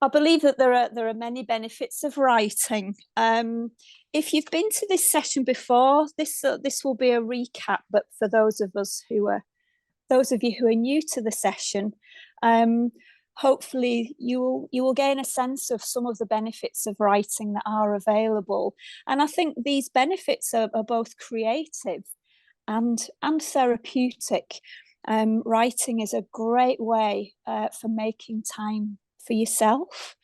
I believe that there are many benefits of writing. If you've been to this session before, this will be a recap. But for those of you who are new to the session, hopefully you will gain a sense of some of the benefits of writing that are available. And I think these benefits are both creative and therapeutic. Writing is a great way for making time for yourself,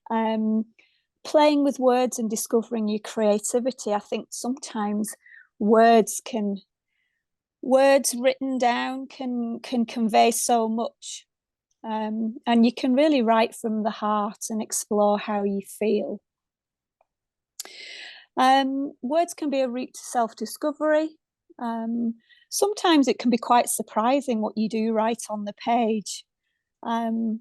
playing with words and discovering your creativity. I think sometimes words written down can convey so much, and you can really write from the heart and explore how you feel. Words can be a route to self-discovery. Sometimes it can be quite surprising what you do write on the page, and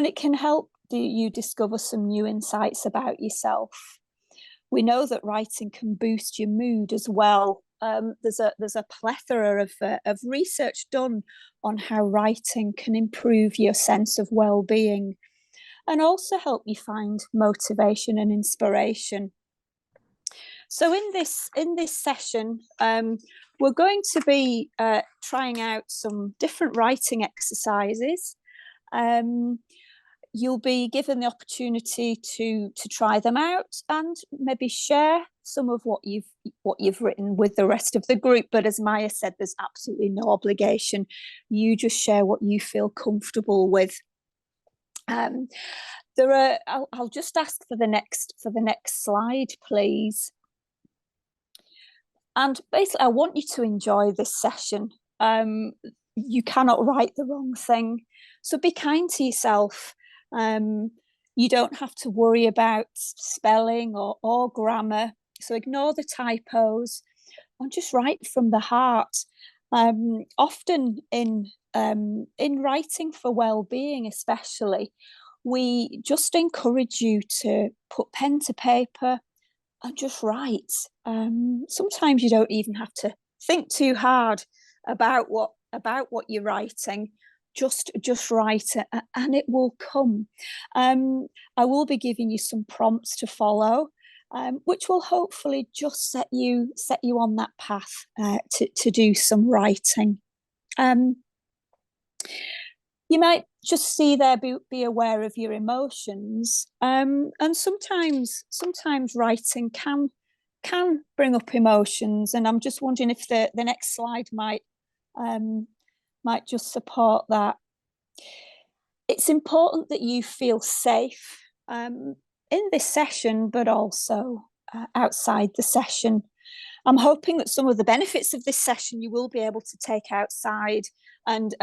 it can help you discover some new insights about yourself. We know that writing can boost your mood as well. There's a plethora of research done on how writing can improve your sense of well-being and also help you find motivation and inspiration. So in this session, we're going to be trying out some different writing exercises. You'll be given the opportunity to try them out and maybe share some of what you've written with the rest of the group. But as Maya said, there's absolutely no obligation. You just share what you feel comfortable with. I'll just ask for the next slide, please. And basically, I want you to enjoy this session. You cannot write the wrong thing, so be kind to yourself. You don't have to worry about spelling or grammar, so ignore the typos and just write from the heart. Often in writing for well-being especially, we just encourage you to put pen to paper and just write. Sometimes you don't even have to think too hard about what you're writing. Just write it and it will come. I will be giving you some prompts to follow, which will hopefully just set you on that path to do some writing. You might just see there, be aware of your emotions, and sometimes writing can bring up emotions. And I'm just wondering if the next slide might just support that. It's important that you feel safe in this session, but also outside the session. I'm hoping that some of the benefits of this session you will be able to take outside, and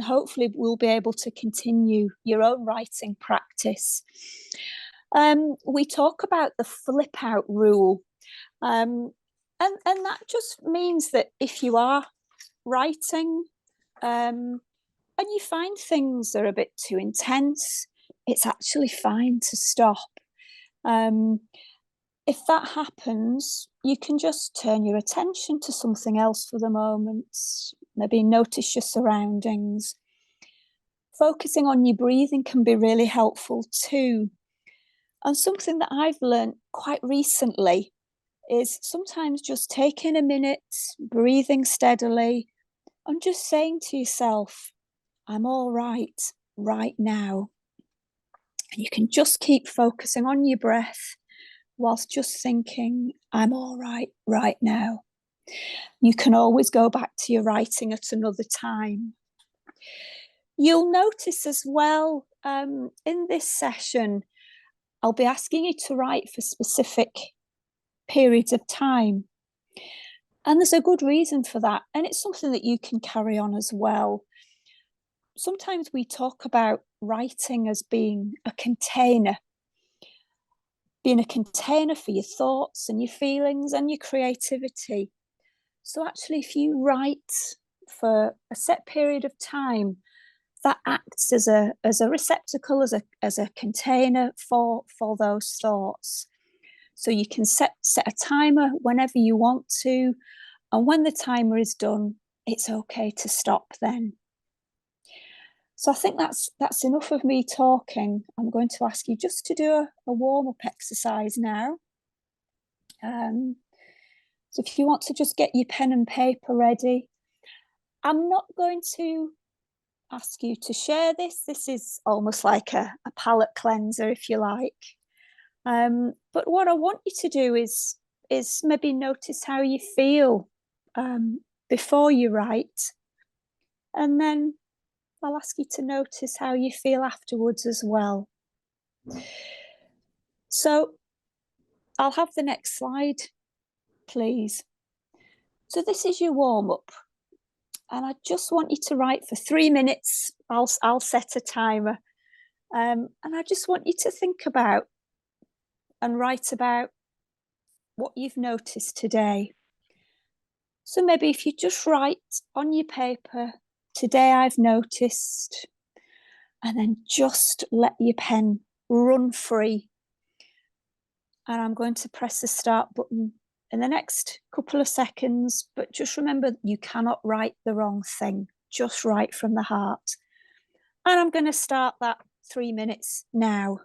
hopefully we'll be able to continue your own writing practice. We talk about the flip out rule, and that just means that if you are writing and you find things are a bit too intense, it's actually fine to stop. If that happens, you can just turn your attention to something else for the moment. Maybe notice your surroundings. Focusing on your breathing can be really helpful too. And something that I've learned quite recently is sometimes just taking a minute, breathing steadily, and just saying to yourself, I'm all right now. And you can just keep focusing on your breath whilst just thinking, I'm all right now. You can always go back to your writing at another time. You'll notice as well, in this session, I'll be asking you to write for specific periods of time. And there's a good reason for that. And it's something that you can carry on as well. Sometimes we talk about writing as being a container for your thoughts and your feelings and your creativity. So actually, if you write for a set period of time, that acts as a receptacle, as a container for those thoughts. So you can set a timer whenever you want to, and when the timer is done, it's okay to stop then. So I think that's enough of me talking. I'm going to ask you just to do a warm-up exercise now. So if you want to just get your pen and paper ready. I'm not going to ask you to share this. This is almost like a palate cleanser, if you like. But what I want you to do is maybe notice how you feel before you write. And then I'll ask you to notice how you feel afterwards as well. So I'll have the next slide, please. So this is your warm-up. And I just want you to write for 3 minutes. I'll set a timer. And I just want you to think about and write about what you've noticed today. So maybe if you just write on your paper, today I've noticed, and then just let your pen run free. And I'm going to press the start button in the next couple of seconds, but just remember you cannot write the wrong thing. Just write from the heart. And I'm going to start that 3 minutes now.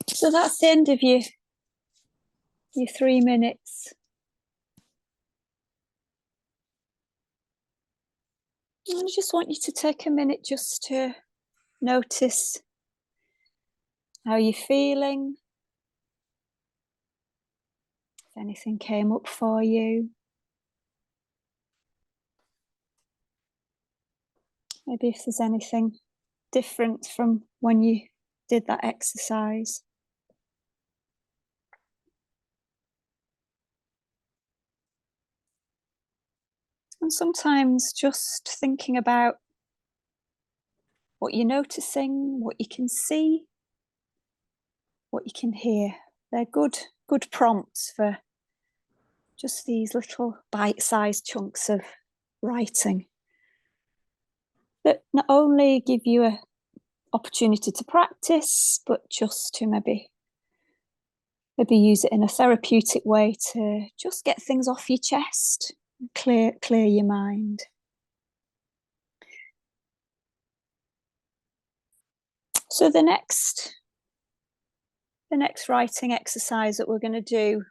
So that's the end of your 3 minutes. I just want you to take a minute just to notice how you're feeling, if anything came up for you. Maybe if there's anything different from when you did that exercise. And sometimes just thinking about what you're noticing, what you can see, what you can hear. They're good prompts for just these little bite-sized chunks of writing that not only give you an opportunity to practice, but just to maybe use it in a therapeutic way to just get things off your chest, clear your mind. So the next writing exercise that we're going to do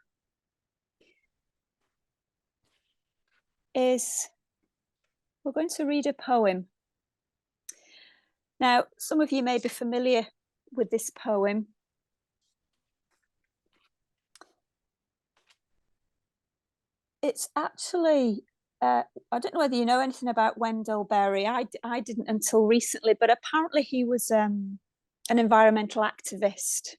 is we're going to read a poem. Now, some of you may be familiar with this poem. It's actually, I don't know whether you know anything about Wendell Berry. I didn't until recently, but apparently he was an environmental activist.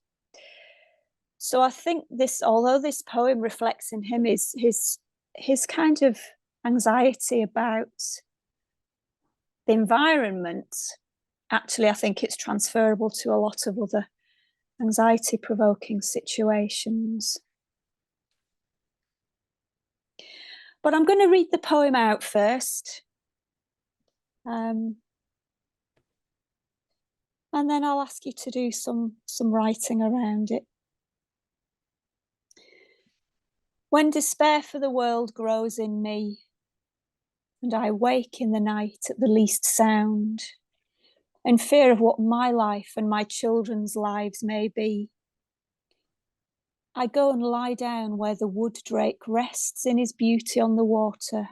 So I think although this poem reflects in him his kind of anxiety about the environment, actually I think it's transferable to a lot of other anxiety-provoking situations. But I'm going to read the poem out first. And then I'll ask you to do some writing around it. When despair for the world grows in me, and I wake in the night at the least sound, in fear of what my life and my children's lives may be, I go and lie down where the wood drake rests in his beauty on the water,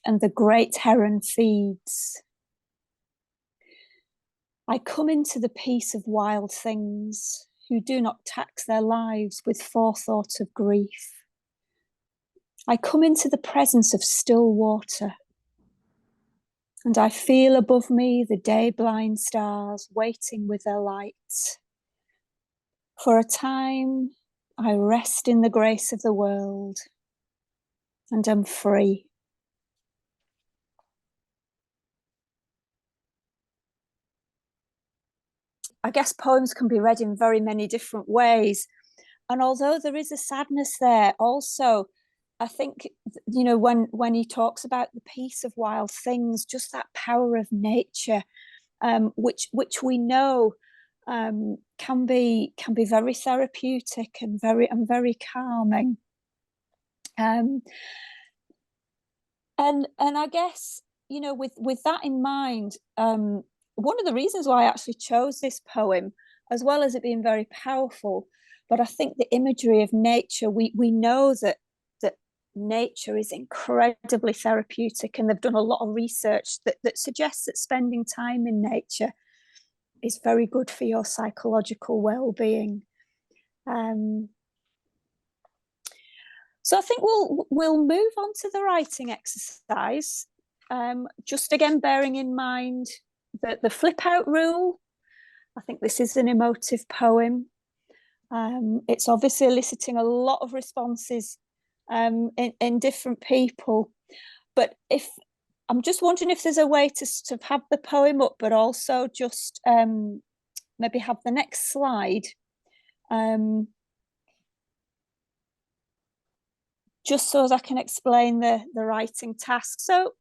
and the great heron feeds. I come into the peace of wild things who do not tax their lives with forethought of grief. I come into the presence of still water, and I feel above me the day-blind stars waiting with their light. For a time, I rest in the grace of the world and am free. I guess poems can be read in very many different ways. And although there is a sadness there, also, I think, you know, when he talks about the peace of wild things, just that power of nature, which we know can be very therapeutic and very calming. And I guess, you know, with that in mind, one of the reasons why I actually chose this poem, as well as it being very powerful, but I think the imagery of nature, we know that nature is incredibly therapeutic, and they've done a lot of research that suggests that spending time in nature is very good for your psychological well-being. So I think we'll move on to the writing exercise. Just again, bearing in mind that the flip out rule. I think this is an emotive poem. It's obviously eliciting a lot of responses in different people. But if I'm just wondering if there's a way to have the poem up, but also just maybe have the next slide. Just so as I can explain the writing task. So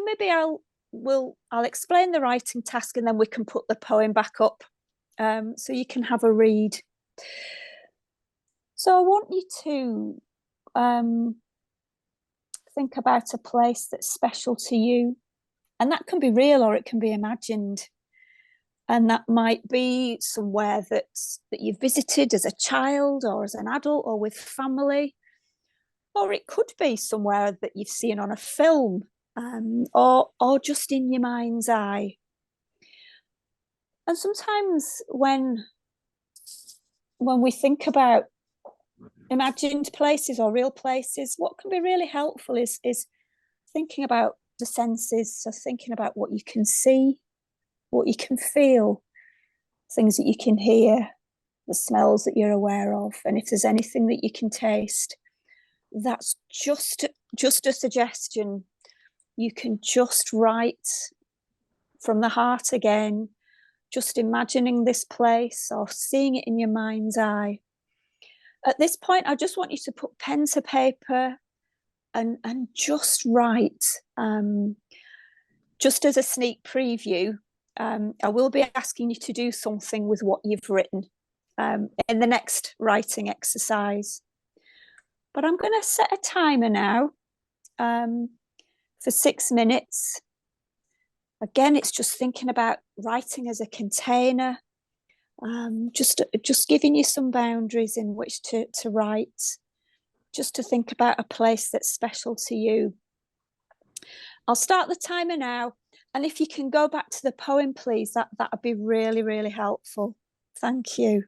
maybe I'll explain the writing task, and then we can put the poem back up so you can have a read. So I want you to think about a place that's special to you, and that can be real or it can be imagined. And that might be somewhere that you've visited as a child or as an adult or with family, or it could be somewhere that you've seen on a film, or just in your mind's eye. And sometimes when we think about imagined places or real places, what can be really helpful is thinking about the senses. So thinking about what you can see, what you can feel, things that you can hear, the smells that you're aware of, and if there's anything that you can taste. That's just a suggestion. You can just write from the heart again, just imagining this place or seeing it in your mind's eye. At this point, I just want you to put pen to paper and just write. Just as a sneak preview, I will be asking you to do something with what you've written in the next writing exercise. But I'm going to set a timer now for 6 minutes. Again, it's just thinking about writing as a container, just giving you some boundaries in which to write, just to think about a place that's special to you. I'll start the timer now. And if you can go back to the poem, please, that would be really, really helpful. Thank you.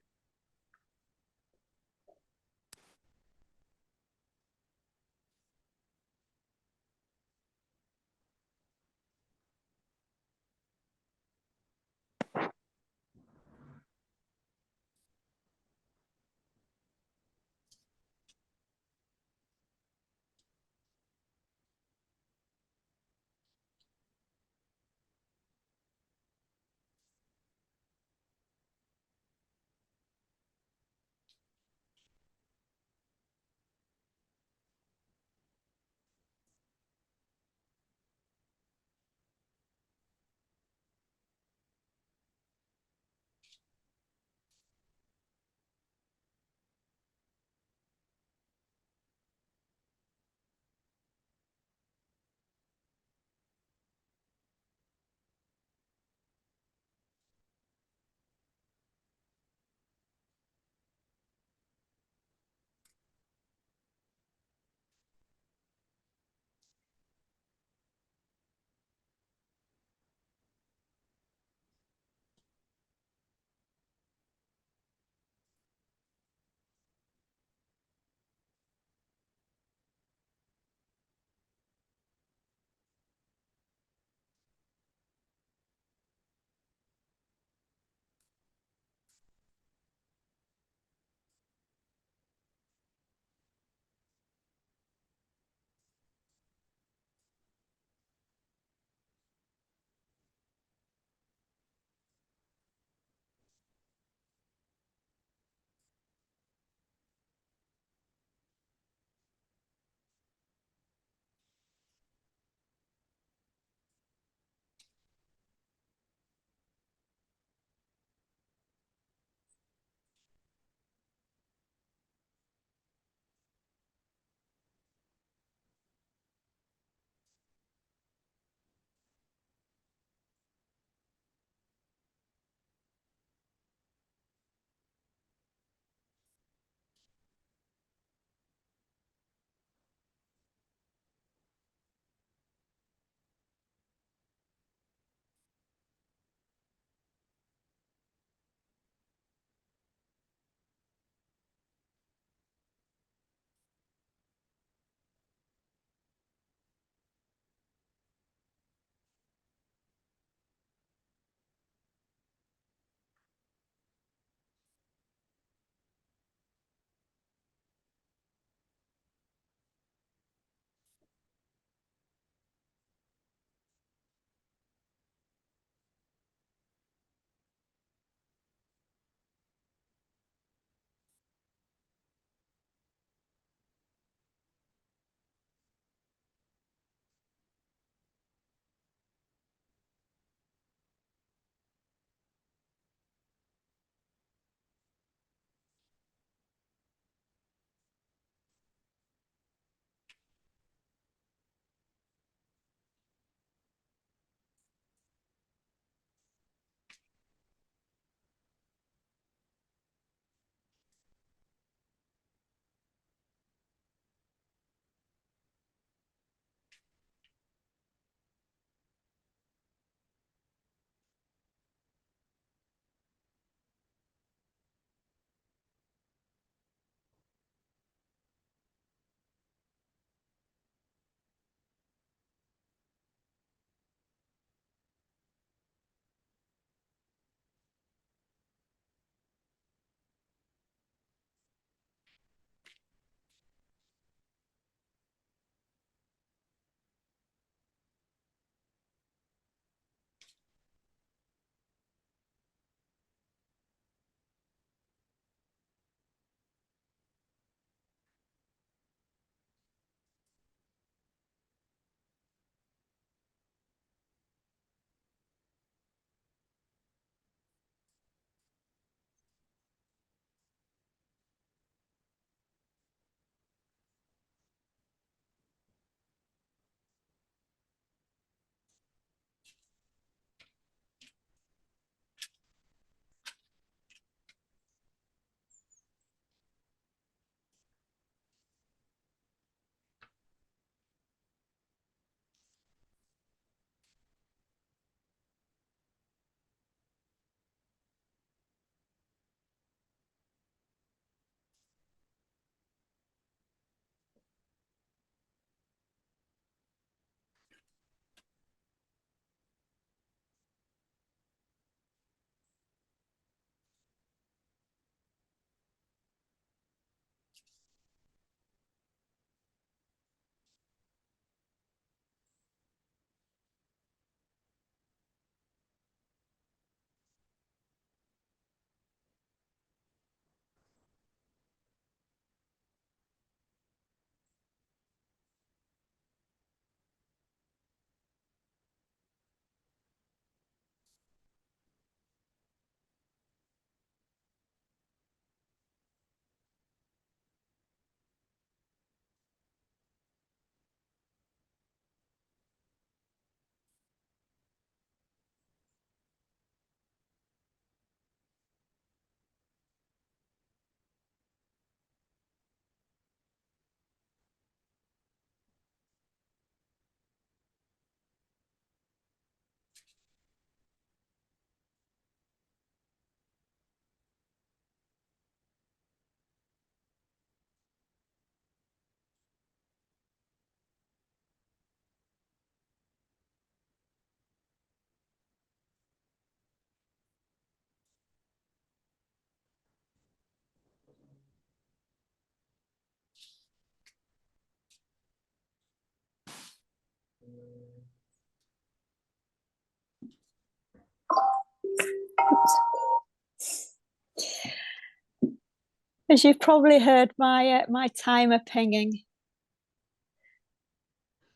As you've probably heard, my timer pinging.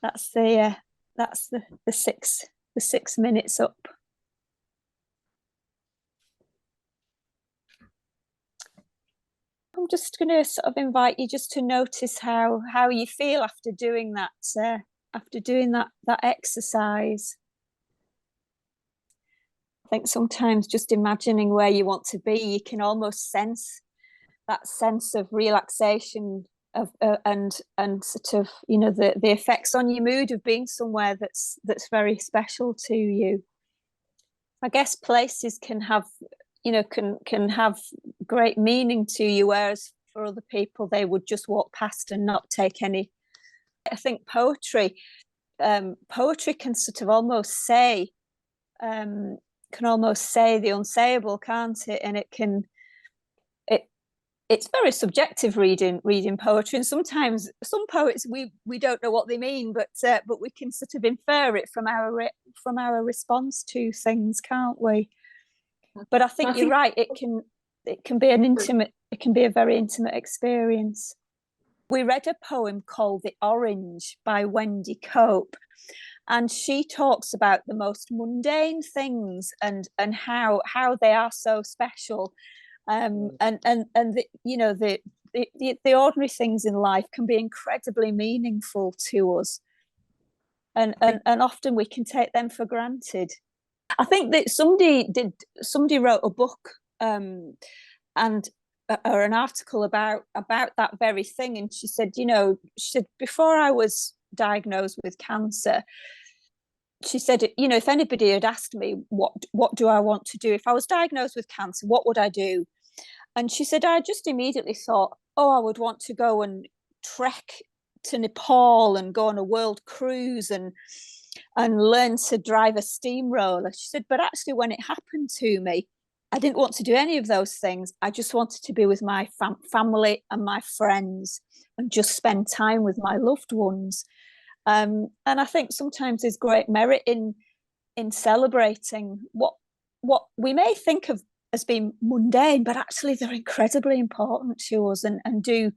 That's the 6 minutes up. I'm just going to sort of invite you just to notice how you feel after doing that that exercise. I think sometimes just imagining where you want to be, you can almost sense that sense of relaxation of and sort of, you know, the effects on your mood of being somewhere that's very special to you. I guess places can have, you know, can have great meaning to you, whereas for other people they would just walk past and not take any. I think poetry can sort of almost say the unsayable, can't it? And it's very subjective reading poetry, and sometimes some poets we don't know what they mean, but we can sort of infer it from our response to things, can't we? But I think you're right. It can be a very intimate experience. We read a poem called "The Orange" by Wendy Cope, and she talks about the most mundane things and how they are so special. And you know, the ordinary things in life can be incredibly meaningful to us, and often we can take them for granted. I think that somebody wrote a book and or an article about that very thing, and she said before I was diagnosed with cancer, she said, you know, if anybody had asked me what do I want to do if I was diagnosed with cancer, what would I do? And she said, I just immediately thought, oh, I would want to go and trek to Nepal and go on a world cruise and learn to drive a steamroller. She said, but actually, when it happened to me, I didn't want to do any of those things. I just wanted to be with my family and my friends and just spend time with my loved ones. And I think sometimes there's great merit in celebrating what we may think of as being mundane, but actually they're incredibly important to us and do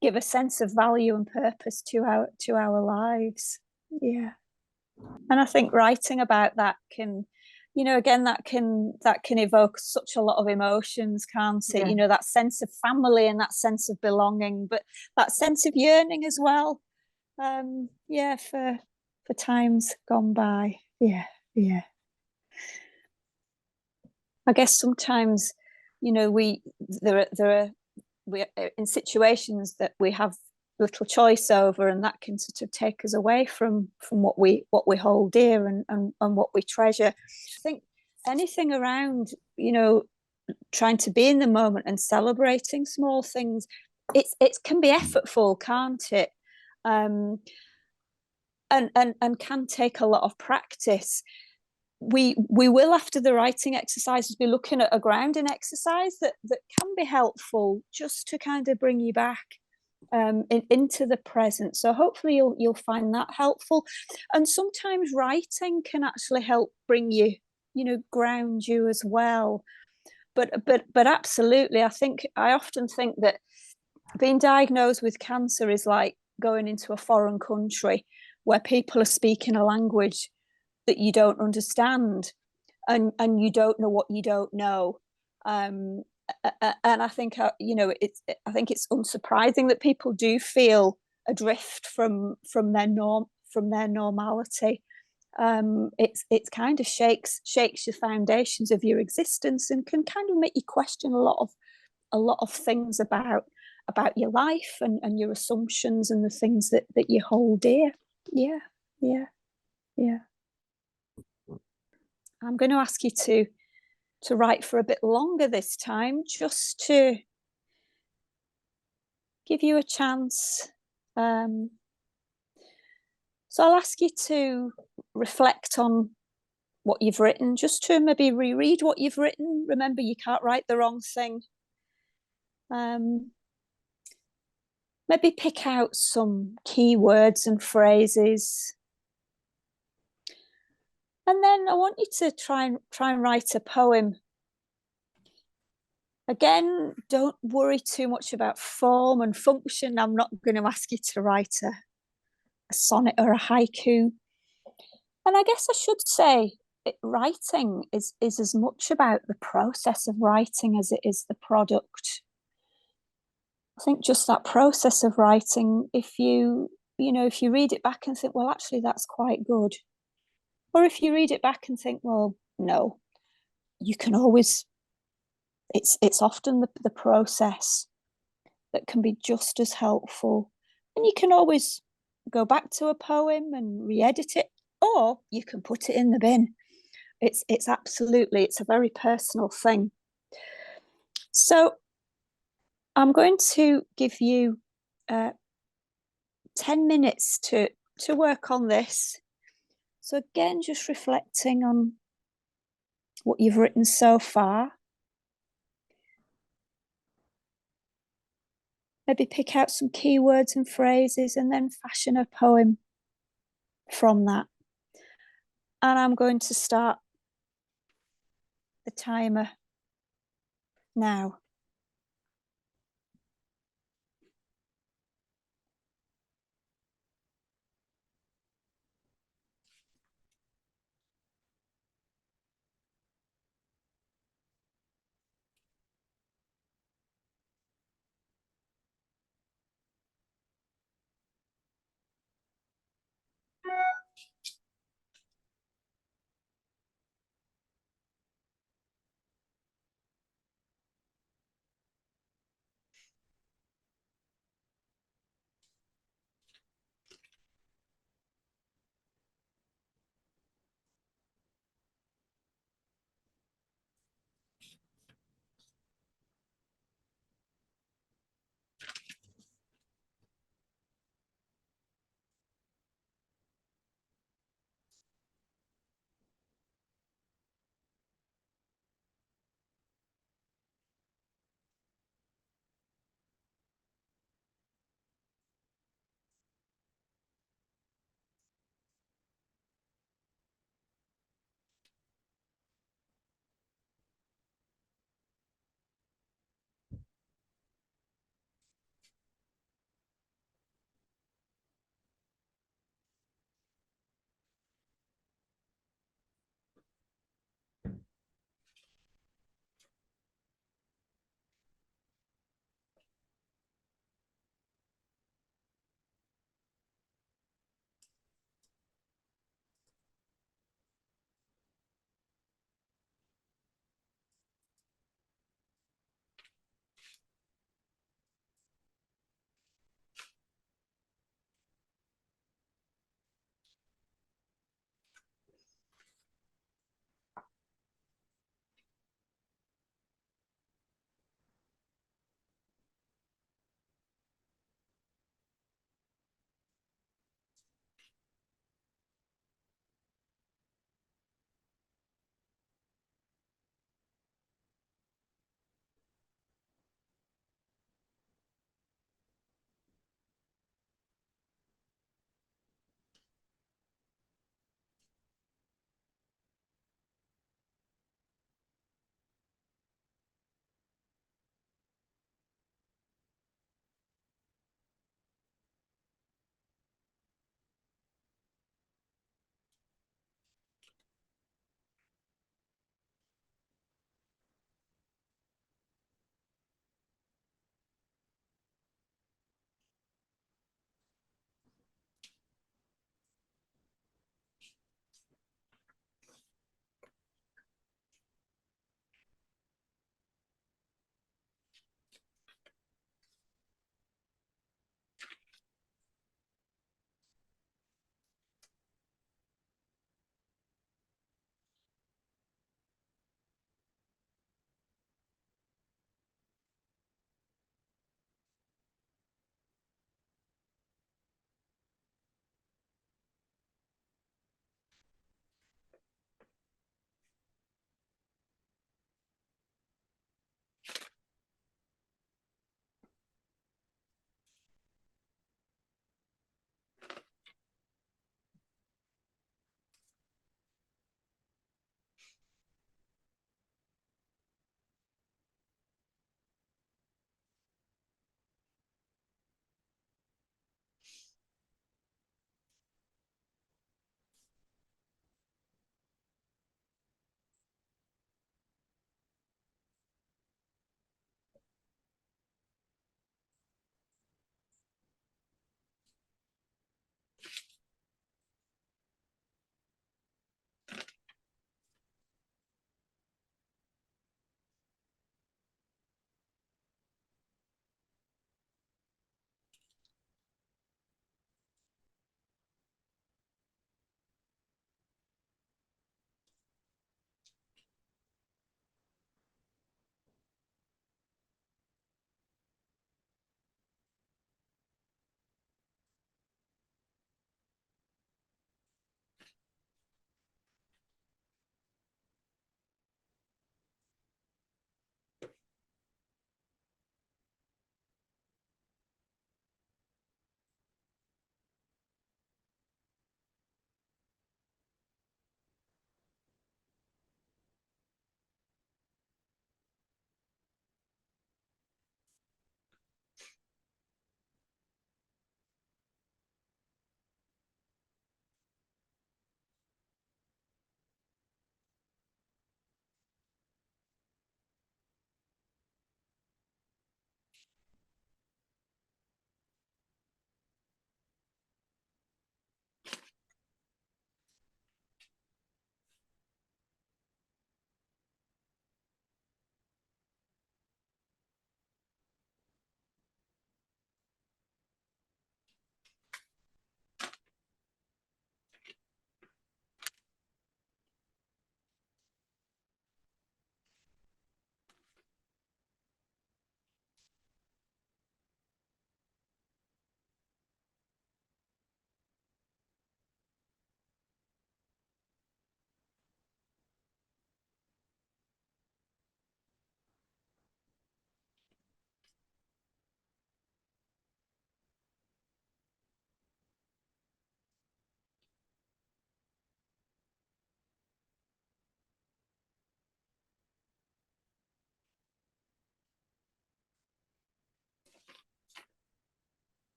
give a sense of value and purpose to our lives. Yeah. And I think writing about that can, you know, again, that can evoke such a lot of emotions, can't it? Yeah. You know, that sense of family and that sense of belonging, but that sense of yearning as well. Yeah, for times gone by. Yeah. I guess sometimes, you know, we in situations that we have little choice over, and that can sort of take us away from what we hold dear and what we treasure. I think anything around, you know, trying to be in the moment and celebrating small things, it can be effortful, can't it? And can take a lot of practice. We will, after the writing exercises, be looking at a grounding exercise that can be helpful just to kind of bring you back into the present. So hopefully you'll find that helpful. And sometimes writing can actually help bring you, ground you as well. But absolutely, I often think that being diagnosed with cancer is like going into a foreign country where people are speaking a language that you don't understand, and you don't know what you don't know. um, and I think I think it's unsurprising that people do feel adrift from their normality. It's kind of shakes the foundations of your existence and can kind of make you question a lot of things about your life and your assumptions and the things that you hold dear. Yeah, yeah, yeah. I'm going to ask you to write for a bit longer this time, just to give you a chance. So I'll ask you to reflect on what you've written, just to maybe reread what you've written. Remember, you can't write the wrong thing. Maybe pick out some key words and phrases. And then I want you to try and write a poem. Again, don't worry too much about form and function. I'm not going to ask you to write a sonnet or a haiku. And I guess I should say writing is as much about the process of writing as it is the product. I think just that process of writing, if if you read it back and think, well, actually, that's quite good. Or if you read it back and think, well, no, you can always, it's often the process that can be just as helpful. And you can always go back to a poem and re-edit it, or you can put it in the bin. It's absolutely, it's a very personal thing. So I'm going to give you 10 minutes to work on this. So again, just reflecting on what you've written so far. Maybe pick out some keywords and phrases and then fashion a poem from that. And I'm going to start the timer now.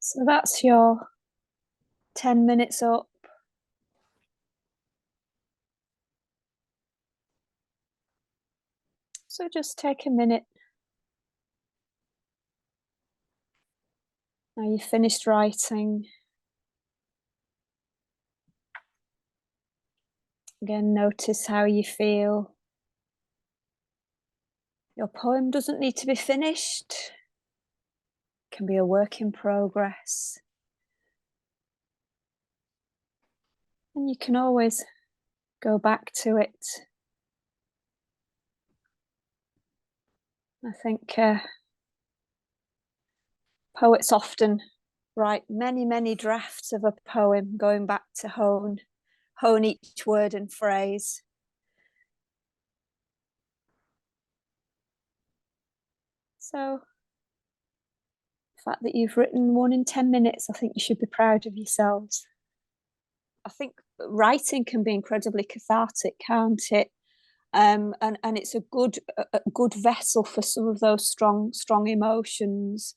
So that's your 10 minutes up. So just take a minute. Now you've finished writing. Again, notice how you feel. Your poem doesn't need to be finished. It can be a work in progress. And you can always go back to it. I think poets often write many, many drafts of a poem, going back to hone each word and phrase. So the fact that you've written one in 10 minutes, I think you should be proud of yourselves. I think writing can be incredibly cathartic, can't it? And it's a good vessel for some of those strong emotions.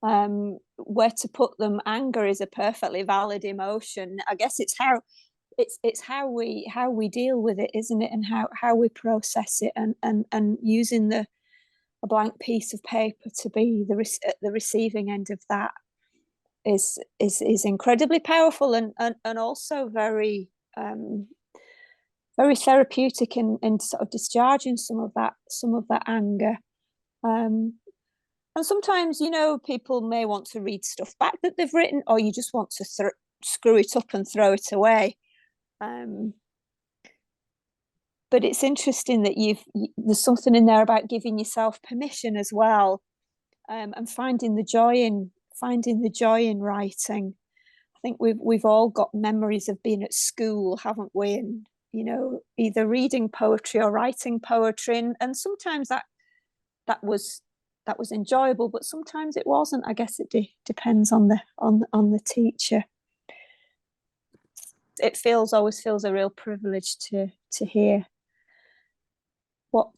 Where to put them? Anger is a perfectly valid emotion. I guess it's how we deal with it, isn't it? And how we process it, and using a blank piece of paper to be at the receiving end of that is incredibly powerful, and also very very therapeutic in sort of discharging some of that anger. And sometimes, you know, people may want to read stuff back that they've written, or you just want to screw it up and throw it away. But it's interesting that there's something in there about giving yourself permission as well, and finding the joy in writing. I think we've all got memories of being at school, haven't we? And, you know, either reading poetry or writing poetry, and sometimes that was enjoyable, but sometimes it wasn't. I guess it depends on the teacher. It always feels a real privilege to hear what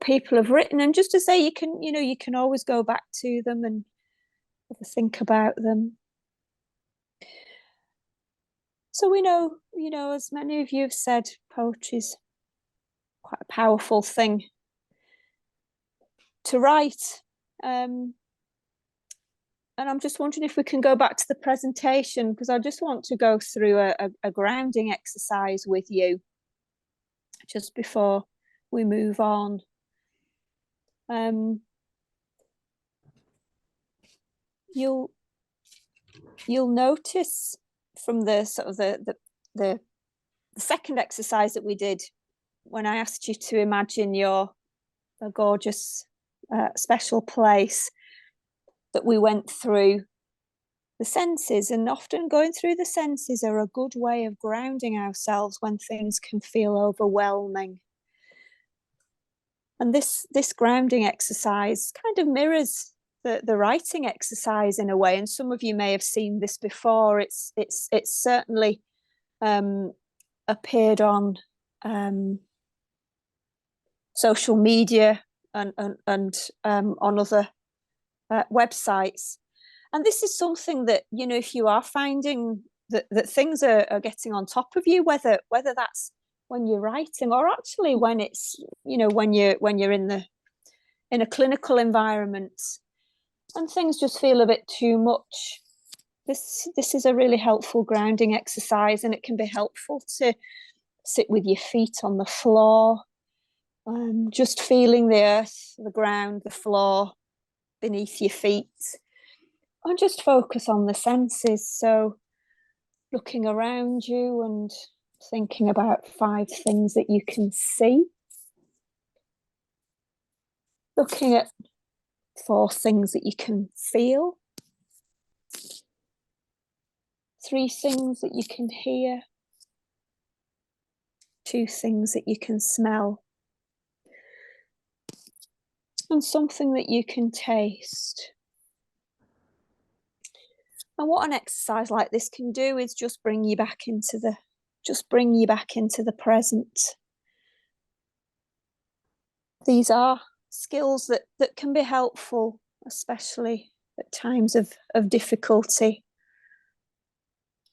people have written, and just to say you can always go back to them and have a think about them. So we know, as many of you have said, poetry's quite a powerful thing to write. And I'm just wondering if we can go back to the presentation, because I just want to go through a grounding exercise with you just before we move on. You'll notice from the sort of the second exercise that we did, when I asked you to imagine a gorgeous special place, that we went through the senses, and often going through the senses are a good way of grounding ourselves when things can feel overwhelming. And this grounding exercise kind of mirrors the writing exercise in a way, and some of you may have seen this before. It's certainly appeared on social media and on other websites. And this is something that, you know, if you are finding that things are getting on top of you, whether that's when you're writing, or actually when it's, you know, when you're in a clinical environment and things just feel a bit too much, this is a really helpful grounding exercise. And it can be helpful to sit with your feet on the floor, just feeling the earth, the ground, the floor beneath your feet, and just focus on the senses. So looking around you and thinking about 5 things that you can see, looking at 4 things that you can feel, 3 things that you can hear, 2 things that you can smell, and something that you can taste. And what an exercise like this can do is just bring you back into the present. These are skills that can be helpful, especially at times of difficulty.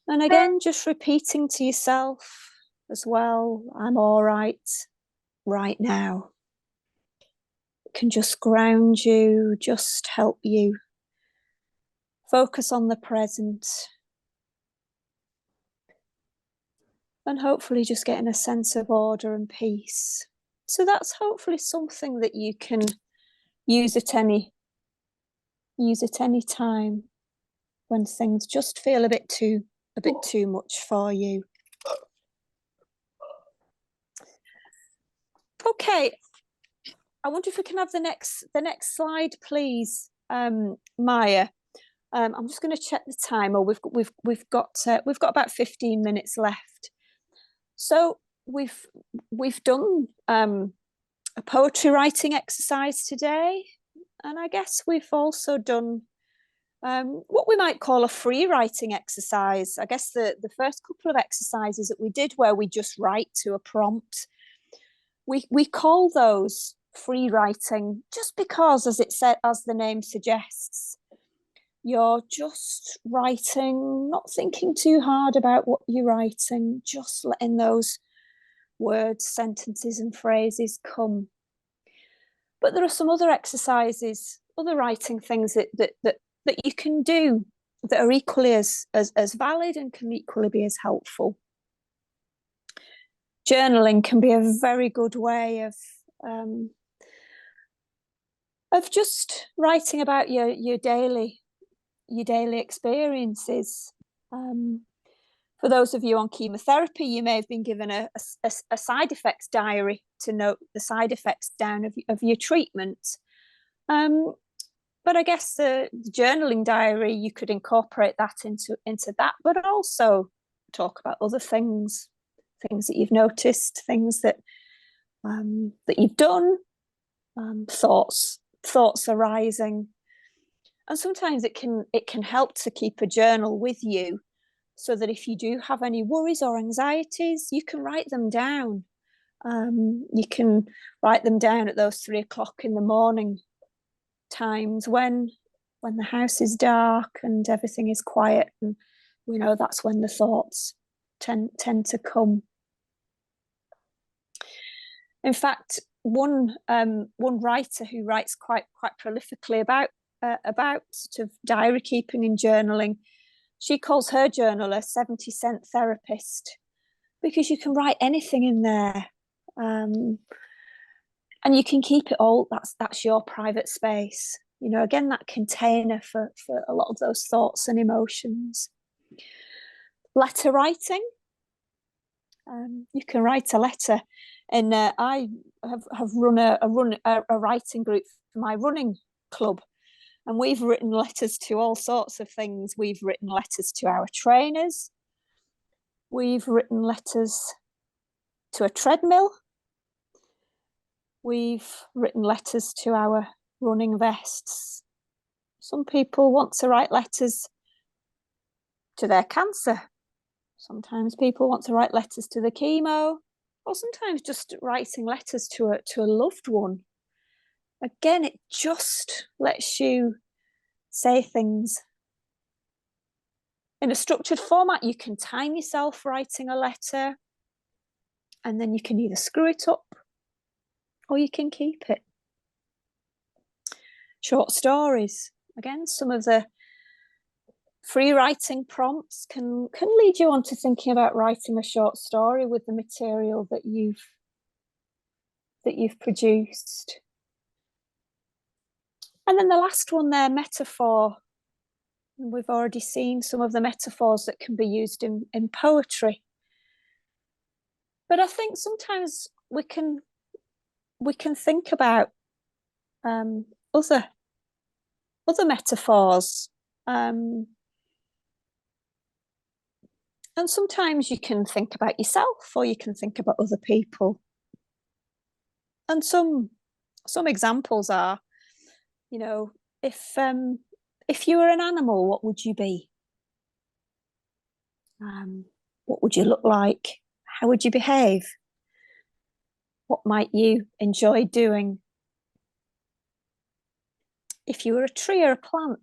And again, just repeating to yourself as well, I'm all right now. It can just ground you, just help you focus on the present, and hopefully just getting a sense of order and peace. So that's hopefully something that you can use at any time when things just feel a bit too much for you. Okay, I wonder if we can have the next slide, please, Maya. I'm just going to check the timer. We've got about 15 minutes left. So we've done a poetry writing exercise today, and I guess we've also done what we might call a free writing exercise. I guess the first couple of exercises that we did, where we just write to a prompt, we call those free writing, just because, as the name suggests, you're just writing, not thinking too hard about what you're writing, just letting those words, sentences and phrases come. But there are some other exercises, other writing things that you can do that are equally as valid and can equally be as helpful. journaling can be a very good way of just writing about your daily experiences. For those of you on chemotherapy, you may have been given a side effects diary to note the side effects down of your treatment. But I guess the journaling diary, you could incorporate that into that, but also talk about other things that you've noticed, things that that you've done, thoughts arising. And sometimes it can help to keep a journal with you, so that if you do have any worries or anxieties, you can write them down. You can write them down at those 3 o'clock in the morning times when the house is dark and everything is quiet, and we know that's when the thoughts tend to come. In fact, one writer who writes quite prolifically about sort of diary keeping and journaling, she calls her journal a 70-cent therapist, because you can write anything in there, and you can keep it all. That's your private space. You know, again, that container for a lot of those thoughts and emotions. Letter writing. You can write a letter, and I have run a writing group for my running club, and we've written letters to all sorts of things. We've written letters to our trainers. We've written letters to a treadmill. We've written letters to our running vests. Some people want to write letters to their cancer. Sometimes people want to write letters to the chemo, or sometimes just writing letters to a loved one. Again, it just lets you say things in a structured format. You can time yourself writing a letter, and then you can either screw it up or you can keep it. Short stories. Again, some of the free writing prompts can lead you on to thinking about writing a short story with the material that you've produced. And then the last one there, metaphor. We've already seen some of the metaphors that can be used in poetry. But I think sometimes we can think about other metaphors. And sometimes you can think about yourself, or you can think about other people. And some examples are, you know, if you were an animal, what would you be? What would you look like? How would you behave? What might you enjoy doing? If you were a tree or a plant,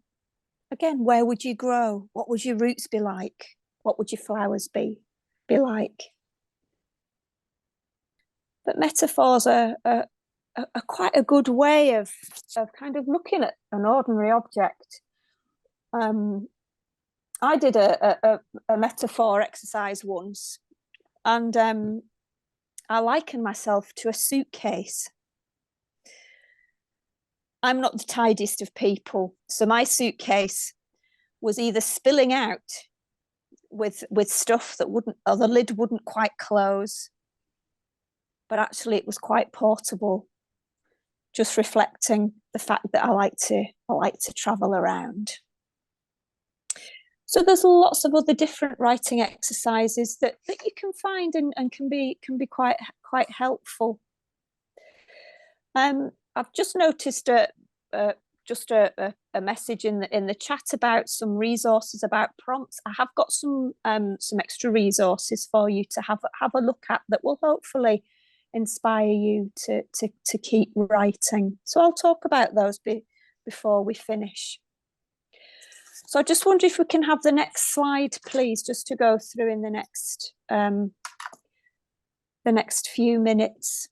again, where would you grow? What would your roots be like? What would your flowers be like? But metaphors are quite a good way of kind of looking at an ordinary object. I did a metaphor exercise once, and I likened myself to a suitcase. I'm not the tidiest of people, so my suitcase was either spilling out with stuff that wouldn't, or the lid wouldn't quite close, but actually it was quite portable, just reflecting the fact that I like to travel around. So there's lots of other different writing exercises that you can find and can be quite helpful. I've just noticed a message in the chat about some resources about prompts. I have got some extra resources for you to have a look at that will hopefully inspire you to keep writing. So I'll talk about those before we finish. So I just wonder if we can have the next slide, please, just to go through in the next few minutes.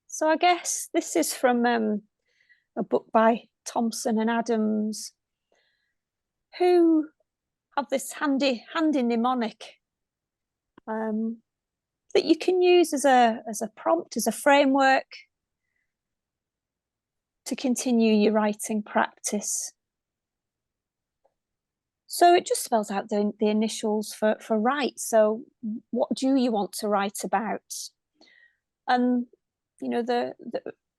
So I guess this is from a book by Thompson and Adams, who have this handy mnemonic. that you can use as a prompt, as a framework to continue your writing practice. So it just spells out the initials for write. So what do you want to write about? And you know,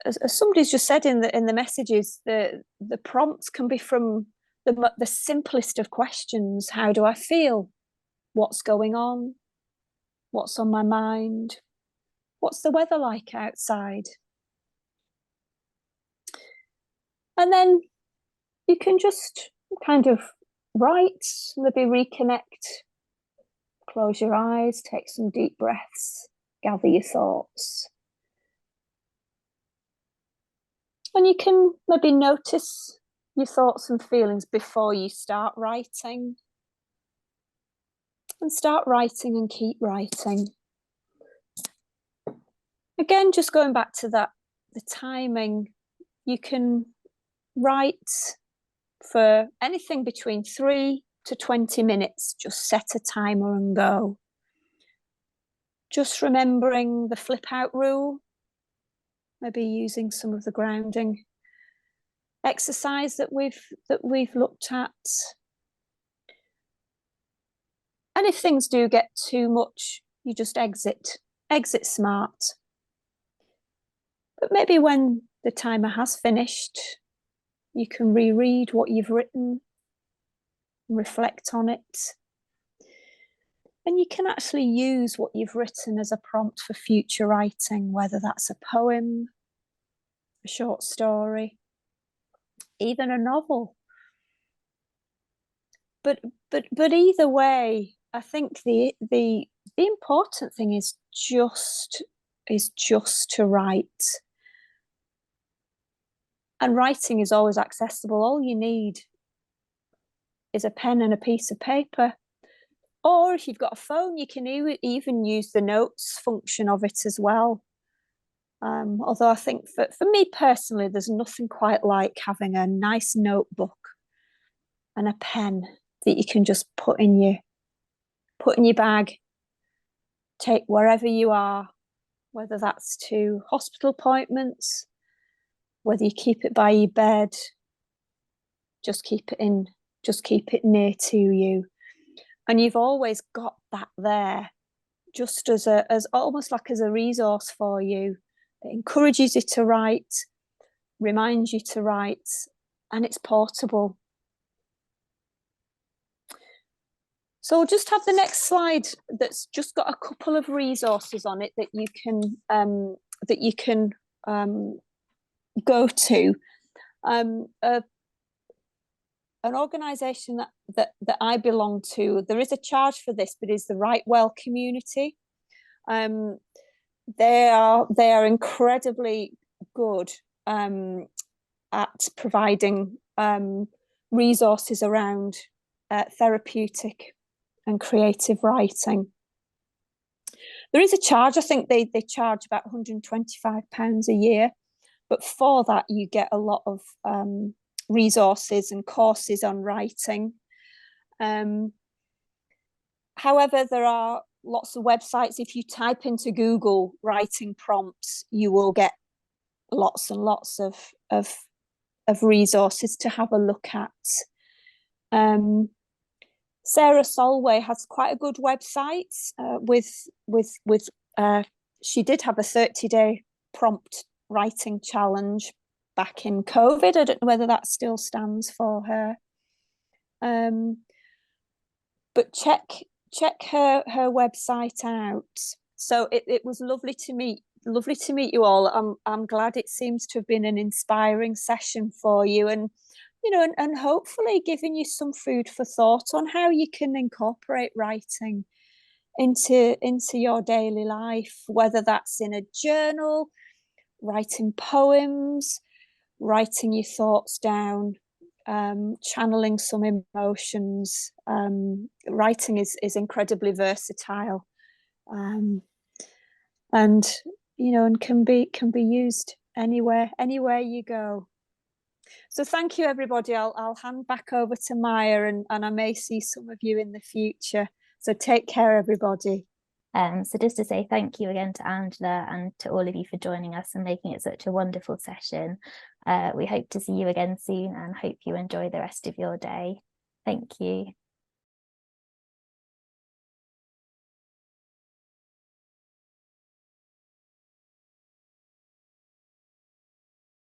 as somebody's just said in the messages, the prompts can be from the simplest of questions. How do I feel? What's going on? What's on my mind? What's the weather like outside? And then you can just kind of write, maybe reconnect, close your eyes, take some deep breaths, gather your thoughts. And you can maybe notice your thoughts and feelings before you start writing. And start writing and keep writing. Again, just going back to the timing, you can write for anything between 3 to 20 minutes. Just set a timer and go. Just remembering the flip out rule, maybe using some of the grounding exercise that we've looked at. And if things do get too much, you just exit smart. But maybe when the timer has finished, you can reread what you've written, reflect on it. And you can actually use what you've written as a prompt for future writing, whether that's a poem, a short story, even a novel. But either way, I think the important thing is just to write. And writing is always accessible. All you need is a pen and a piece of paper. Or if you've got a phone, you can even use the notes function of it as well. Although I think for me personally, there's nothing quite like having a nice notebook and a pen that you can just put in your bag, take wherever you are, whether that's to hospital appointments, whether you keep it by your bed, just keep it near to you. And you've always got that there, just as almost like as a resource for you. It encourages you to write, reminds you to write, and it's portable. So we'll just have the next slide that's just got a couple of resources on it that you can go to. An organisation that I belong to, there is a charge for this, but is the Write Well community. They are incredibly good at providing resources around therapeutic and creative writing. There is a charge. I think they charge about £125 a year, but for that you get a lot of resources and courses on writing. However, there are lots of websites. If you type into Google writing prompts, you will get lots and lots of resources to have a look at. Sarah Solway has quite a good website she did have a 30-day prompt writing challenge back in COVID. I don't know whether that still stands for her. But check her website out. So it was lovely to meet you all. I'm glad it seems to have been an inspiring session for you, and and hopefully giving you some food for thought on how you can incorporate writing into your daily life, whether that's in a journal, writing poems, writing your thoughts down, channeling some emotions. Writing is incredibly versatile, and and can be used anywhere you go. So thank you, everybody. I'll hand back over to Maya, and I may see some of you in the future. So take care, everybody. So just to say thank you again to Angela and to all of you for joining us and making it such a wonderful session. We hope to see you again soon and hope you enjoy the rest of your day. Thank you.